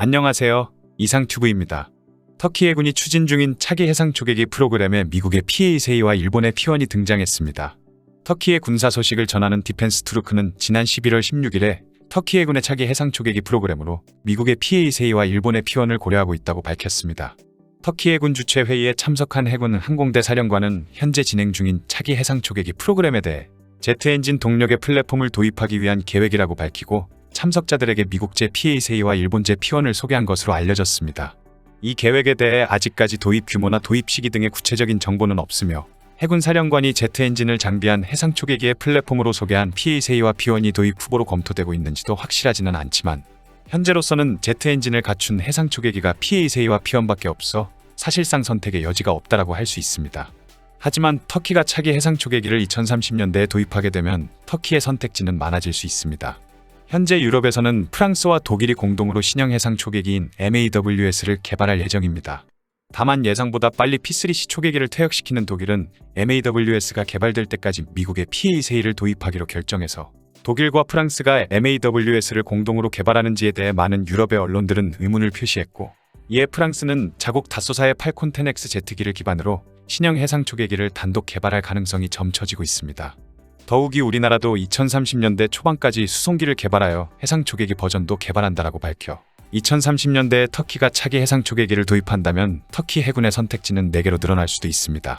안녕하세요. 이상튜브입니다. 터키 해군이 추진 중인 차기 해상 초계기 프로그램에 미국의 PA-3와 일본의 P-1이 등장했습니다. 터키의 군사 소식을 전하는 디펜스 투르크는 지난 11월 16일에 터키 해군의 차기 해상 초계기 프로그램으로 미국의 PA-3와 일본의 P-1을 고려하고 있다고 밝혔습니다. 터키 해군 주최 회의에 참석한 해군 항공대 사령관은 현재 진행 중인 차기 해상 초계기 프로그램에 대해 제트 엔진 동력의 플랫폼을 도입하기 위한 계획이라고 밝히고 참석자들에게 미국제 PA-3와 일본제 P-1을 소개한 것으로 알려졌습니다. 이 계획에 대해 아직까지 도입 규모나 도입 시기 등의 구체적인 정보는 없으며 해군 사령관이 제트 엔진을 장비한 해상 초계기의 플랫폼으로 소개한 PA-3와 P-1이 도입 후보로 검토되고 있는지도 확실하지는 않지만 현재로서는 제트 엔진을 갖춘 해상 초계기가 PA-3와 P-1밖에 없어 사실상 선택의 여지가 없다라고 할 수 있습니다. 하지만 터키가 차기 해상 초계기를 2030년대에 도입하게 되면 터키의 선택지는 많아질 수 있습니다. 현재 유럽에서는 프랑스와 독일이 공동으로 신형 해상 초계기인 MAWS를 개발할 예정입니다. 다만 예상보다 빨리 P3C 초계기를 퇴역시키는 독일은 MAWS가 개발될 때까지 미국의 PA-3를 도입하기로 결정해서 독일과 프랑스가 MAWS를 공동으로 개발하는지에 대해 많은 유럽의 언론들은 의문을 표시했고, 이에 프랑스는 자국 다소사의 팔콘 10X 제트기를 기반으로 신형 해상 초계기를 단독 개발할 가능성이 점쳐지고 있습니다. 더욱이 우리나라도 2030년대 초반까지 수송기를 개발하여 해상 초계기 버전도 개발한다라고 밝혀 2030년대에 터키가 차기 해상 초계기를 도입한다면 터키 해군의 선택지는 4개로 늘어날 수도 있습니다.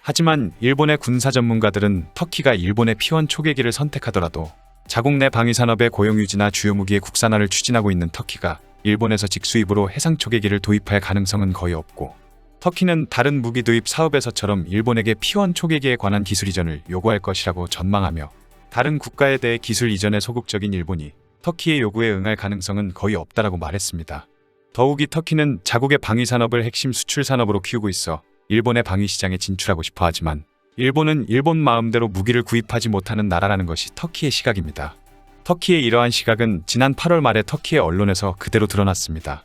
하지만 일본의 군사 전문가들은 터키가 일본의 P-1 초계기를 선택하더라도 자국 내 방위산업의 고용 유지나 주요 무기의 국산화를 추진하고 있는 터키가 일본에서 직수입으로 해상 초계기를 도입할 가능성은 거의 없고, 터키는 다른 무기 도입 사업에서처럼 일본에게 P-1 초계기에 관한 기술 이전을 요구할 것이라고 전망하며, 다른 국가에 대해 기술 이전에 소극적인 일본이 터키의 요구에 응할 가능성은 거의 없다라고 말했습니다. 더욱이 터키는 자국의 방위산업을 핵심 수출 산업으로 키우고 있어 일본의 방위 시장에 진출하고 싶어 하지만 일본은 일본 마음대로 무기를 구입하지 못하는 나라라는 것이 터키의 시각입니다. 터키의 이러한 시각은 지난 8월 말에 터키의 언론에서 그대로 드러났습니다.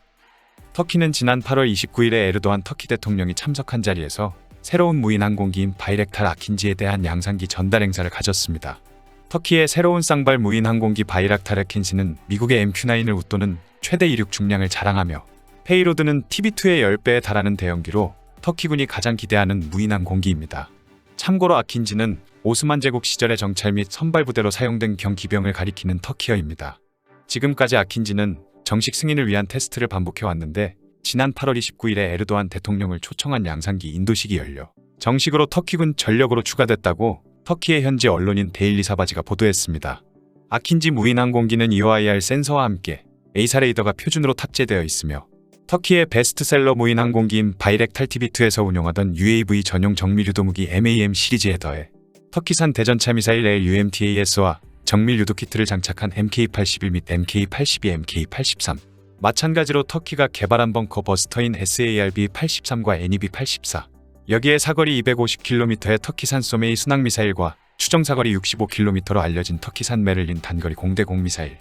터키는 지난 8월 29일에 에르도안 터키 대통령이 참석한 자리에서 새로운 무인 항공기인 바이렉탈 아킨지에 대한 양산기 전달 행사를 가졌습니다. 터키의 새로운 쌍발 무인 항공기 바이락탈 아킨지는 미국의 MQ-9을 웃도는 최대 이륙 중량을 자랑하며 페이로드는 TB2의 10배에 달하는 대형기로 터키군이 가장 기대하는 무인 항공기입니다. 참고로 아킨지는 오스만 제국 시절의 정찰 및 선발 부대로 사용된 경기병을 가리키는 터키어입니다. 지금까지 아킨지는 정식 승인을 위한 테스트를 반복해왔는데 지난 8월 29일에 에르도안 대통령을 초청한 양산기 인도식이 열려 정식으로 터키군 전력으로 추가됐다고 터키의 현지 언론인 데일리 사바지가 보도했습니다. 아킨지 무인 항공기는 EOIR 센서와 함께 에이사 레이더가 표준으로 탑재되어 있으며 터키의 베스트셀러 무인 항공기인 바이렉탈 TB2에서 운용하던 UAV 전용 정밀 유도무기 MAM 시리즈에 더해 터키산 대전차 미사일 LUMTAS와 정밀 유도 키트를 장착한 MK81 및 MK82, MK83. 마찬가지로 터키가 개발한 벙커 버스터인 SARB-83과 NEB-84. 여기에 사거리 250km의 터키산 소메이 순항 미사일과 추정 사거리 65km로 알려진 터키산 메를린 단거리 공대공 미사일.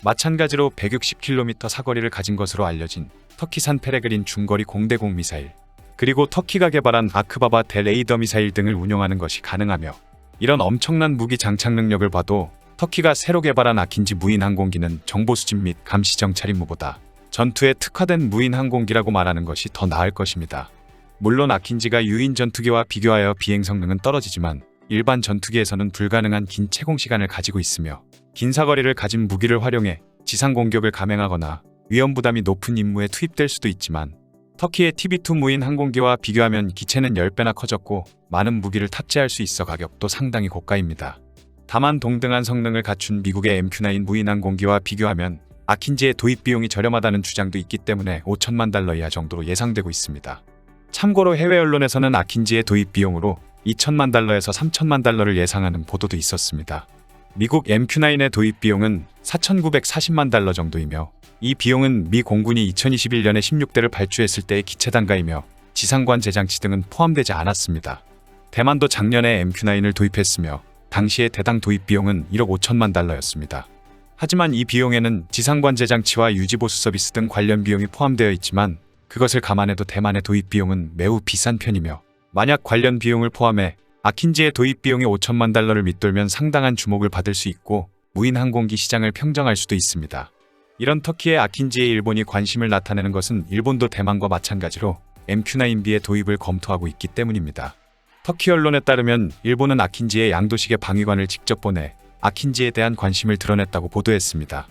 마찬가지로 160km 사거리를 가진 것으로 알려진 터키산 페레그린 중거리 공대공 미사일. 그리고 터키가 개발한 아크바바 대 레이더 미사일 등을 운용하는 것이 가능하며, 이런 엄청난 무기 장착 능력을 봐도 터키가 새로 개발한 아킨지 무인 항공기는 정보 수집 및 감시 정찰 임무보다 전투에 특화된 무인 항공기라고 말하는 것이 더 나을 것입니다. 물론 아킨지가 유인 전투기와 비교하여 비행 성능은 떨어지지만 일반 전투기에서는 불가능한 긴 채공 시간을 가지고 있으며 긴 사거리를 가진 무기를 활용해 지상 공격을 감행하거나 위험 부담이 높은 임무에 투입될 수도 있지만 터키의 TB2 무인 항공기와 비교하면 기체는 10배나 커졌고 많은 무기를 탑재할 수 있어 가격도 상당히 고가입니다. 다만 동등한 성능을 갖춘 미국의 MQ-9 무인 항공기와 비교하면 아킨지의 도입 비용이 저렴하다는 주장도 있기 때문에 $5천만 이하 정도로 예상되고 있습니다. 참고로 해외 언론에서는 아킨지의 도입 비용으로 $2천만 에서 $3천만 예상하는 보도도 있었습니다. 미국 MQ-9의 도입 비용은 $4,940만 정도이며, 이 비용은 미 공군이 2021년에 16대를 발주했을 때의 기체 단가이며 지상관 제장치 등은 포함되지 않았습니다. 대만도 작년에 MQ-9을 도입했으며 당시의 대당 도입 비용은 1억 5천만 달러였습니다. 하지만 이 비용에는 지상관 제장치와 유지보수 서비스 등 관련 비용이 포함되어 있지만 그것을 감안해도 대만의 도입 비용은 매우 비싼 편이며, 만약 관련 비용을 포함해 아킨지의 도입 비용이 5천만 달러를 밑돌면 상당한 주목을 받을 수 있고 무인 항공기 시장을 평정할 수도 있습니다. 이런 터키의 아킨지에 일본이 관심을 나타내는 것은 일본도 대만과 마찬가지로 MQ-9B의 도입을 검토하고 있기 때문입니다. 터키 언론에 따르면 일본은 아킨지의 양도식의 방위관을 직접 보내 아킨지에 대한 관심을 드러냈다고 보도했습니다.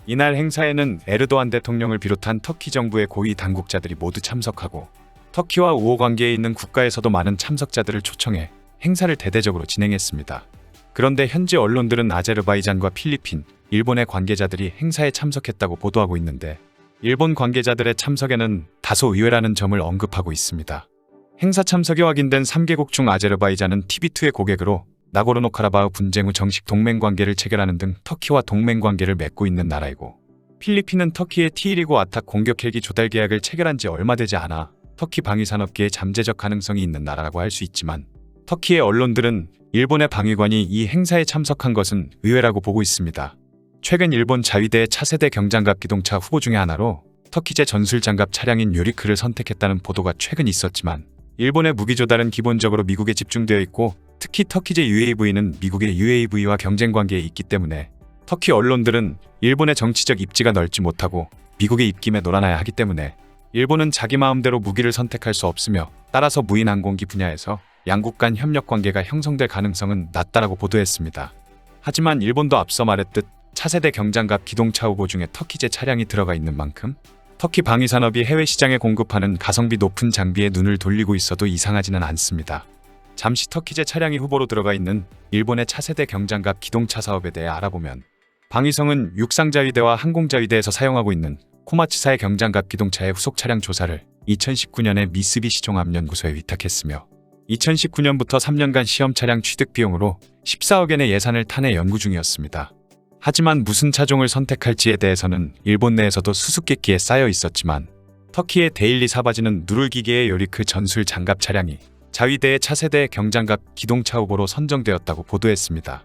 이날 행사에는 에르도안 대통령을 비롯한 터키 정부의 고위 당국자들이 모두 참석하고 터키와 우호 관계에 있는 국가에서도 많은 참석자들을 초청해 행사를 대대적으로 진행했습니다. 그런데 현지 언론들은 아제르바이잔과 필리핀, 일본의 관계자들이 행사에 참석했다고 보도하고 있는데 일본 관계자들의 참석에는 다소 의외라는 점을 언급하고 있습니다. 행사 참석이 확인된 3개국 중 아제르바이잔은 TV2의 고객으로 나고르노카라바흐 분쟁 후 정식 동맹관계를 체결하는 등 터키와 동맹관계를 맺고 있는 나라이고 필리핀은 터키의 T-129 아탁 공격 헬기 조달 계약을 체결한 지 얼마 되지 않아 터키 방위산업계의 잠재적 가능성이 있는 나라라고 할 수 있지만 터키의 언론들은 일본의 방위관이 이 행사에 참석한 것은 의외라고 보고 있습니다. 최근 일본 자위대의 차세대 경장갑 기동차 후보 중의 하나로 터키제 전술장갑 차량인 요리크를 선택했다는 보도가 최근 있었지만 일본의 무기 조달은 기본적으로 미국에 집중되어 있고 특히 터키제 UAV는 미국의 UAV와 경쟁 관계에 있기 때문에 터키 언론들은 일본의 정치적 입지가 넓지 못하고 미국의 입김에 놀아나야 하기 때문에 일본은 자기 마음대로 무기를 선택할 수 없으며 따라서 무인 항공기 분야에서 양국 간 협력 관계가 형성될 가능성은 낮다라고 보도했습니다. 하지만 일본도 앞서 말했듯 차세대 경장갑 기동차 후보 중에 터키제 차량이 들어가 있는 만큼 터키 방위산업이 해외 시장에 공급하는 가성비 높은 장비에 눈을 돌리고 있어도 이상하지는 않습니다. 잠시 터키제 차량이 후보로 들어가 있는 일본의 차세대 경장갑 기동차 사업에 대해 알아보면 방위성은 육상자위대와 항공자위대에서 사용하고 있는 코마츠사의 경장갑 기동차의 후속 차량 조사를 2019년에 미쓰비시 종합연구소에 위탁했으며 2019년부터 3년간 시험 차량 취득 비용으로 14억엔의 예산을 탄해 연구 중이었습니다. 하지만 무슨 차종을 선택할지에 대해서는 일본 내에서도 수수께끼에 쌓여 있었지만 터키의 데일리 사바지는 누룰기계의 요리크 전술 장갑 차량이 자위대의 차세대 경장갑 기동차 후보로 선정되었다고 보도했습니다.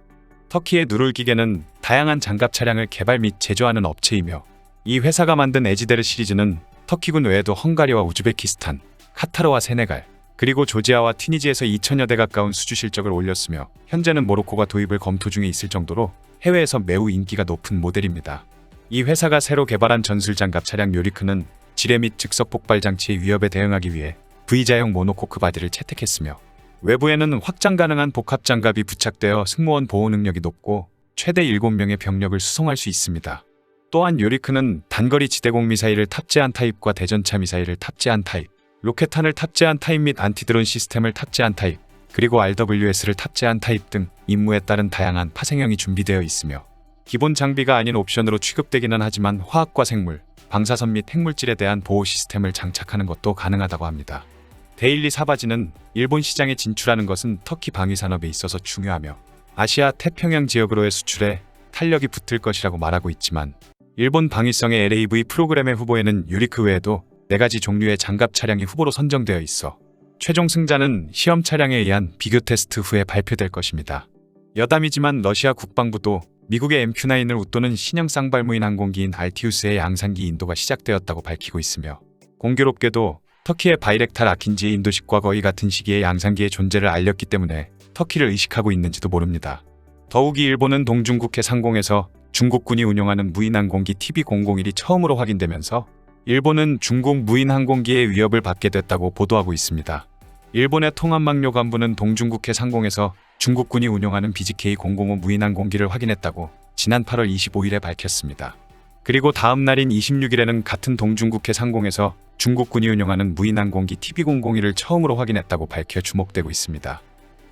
터키의 누룰기계는 다양한 장갑 차량을 개발 및 제조하는 업체이며 이 회사가 만든 에지데르 시리즈는 터키군 외에도 헝가리와 우즈베키스탄, 카타르와 세네갈, 그리고 조지아와 튀니지에서 2천여 대 가까운 수주 실적을 올렸으며 현재는 모로코가 도입을 검토 중에 있을 정도로 해외에서 매우 인기가 높은 모델입니다. 이 회사가 새로 개발한 전술장갑 차량 요리크는 지뢰 및 즉석 폭발 장치의 위협에 대응하기 위해 V자형 모노코크 바디를 채택했으며 외부에는 확장 가능한 복합장갑이 부착되어 승무원 보호 능력이 높고 최대 7명의 병력을 수송할 수 있습니다. 또한 요리크는 단거리 지대공 미사일을 탑재한 타입과 대전차 미사일을 탑재한 타입, 로켓탄을 탑재한 타입 및 안티드론 시스템을 탑재한 타입, 그리고 RWS를 탑재한 타입 등 임무에 따른 다양한 파생형이 준비되어 있으며 기본 장비가 아닌 옵션으로 취급되기는 하지만 화학과 생물, 방사선 및 핵물질에 대한 보호 시스템을 장착하는 것도 가능하다고 합니다. 데일리 사바지는 일본 시장에 진출하는 것은 터키 방위산업에 있어서 중요하며 아시아 태평양 지역으로의 수출에 탄력이 붙을 것이라고 말하고 있지만 일본 방위성의 LAV 프로그램의 후보에는 요리크 외에도 4가지 종류의 장갑 차량이 후보로 선정되어 있어 최종 승자는 시험 차량에 의한 비교 테스트 후에 발표될 것입니다. 여담이지만 러시아 국방부도 미국의 MQ-9을 웃도는 신형 쌍발무인 항공기인 알티우스의 양산기 인도가 시작되었다고 밝히고 있으며 공교롭게도 터키의 바이렉탈 아킨지의 인도식과 거의 같은 시기에 양산기의 존재를 알렸기 때문에 터키를 의식하고 있는지도 모릅니다. 더욱이 일본은 동중국해 상공에서 중국군이 운용하는 무인 항공기 TB001이 처음으로 확인되면서 일본은 중국 무인 항공기의 위협을 받게 됐다고 보도하고 있습니다. 일본의 통합망료 간부는 동중국해 상공에서 중국군이 운용하는 BGK-005 무인 항공기를 확인했다고 지난 8월 25일에 밝혔습니다. 그리고 다음 날인 26일에는 같은 동중국해 상공에서 중국군이 운용하는 무인 항공기 TB001을 처음으로 확인했다고 밝혀 주목되고 있습니다.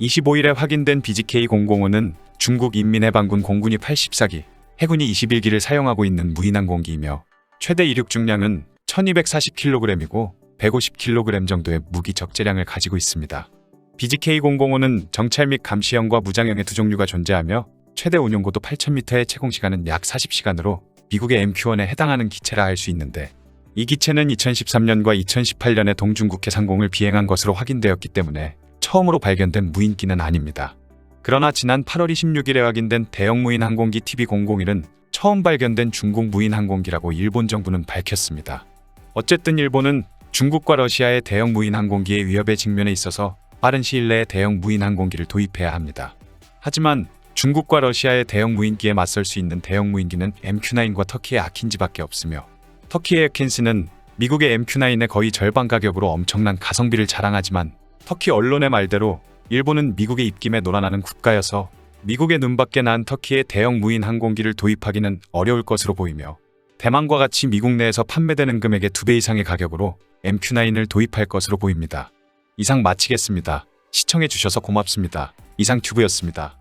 25일에 확인된 BGK-005는 중국 인민해방군 공군이 84기, 해군이 21기를 사용하고 있는 무인 항공기이며 최대 이륙 중량은 1240kg이고 150kg 정도의 무기 적재량을 가지고 있습니다. BGK-005는 정찰 및 감시형과 무장형의 두 종류가 존재하며 최대 운용고도 8000m의 채공시간은 약 40시간으로 미국의 MQ-1에 해당하는 기체라 할 수 있는데 이 기체는 2013년과 2018년에 동중국해 상공을 비행한 것으로 확인되었기 때문에 처음으로 발견된 무인기는 아닙니다. 그러나 지난 8월 26일에 확인된 대형 무인 항공기 TB001은 처음 발견된 중국 무인 항공기라고 일본 정부는 밝혔습니다. 어쨌든 일본은 중국과 러시아의 대형 무인 항공기의 위협에 직면해 있어서 빠른 시일 내에 대형 무인 항공기를 도입해야 합니다. 하지만 중국과 러시아의 대형 무인기에 맞설 수 있는 대형 무인기는 MQ-9과 터키의 아킨지밖에 없으며, 터키의 에킨스는 미국의 MQ-9의 거의 절반 가격으로 엄청난 가성비를 자랑하지만, 터키 언론의 말대로 일본은 미국의 입김에 놀아나는 국가여서 미국의 눈밖에 난 터키의 대형 무인 항공기를 도입하기는 어려울 것으로 보이며, 대만과 같이 미국 내에서 판매되는 금액의 2배 이상의 가격으로 MQ-9을 도입할 것으로 보입니다. 이상 마치겠습니다. 시청해주셔서 고맙습니다. 이상튜브였습니다.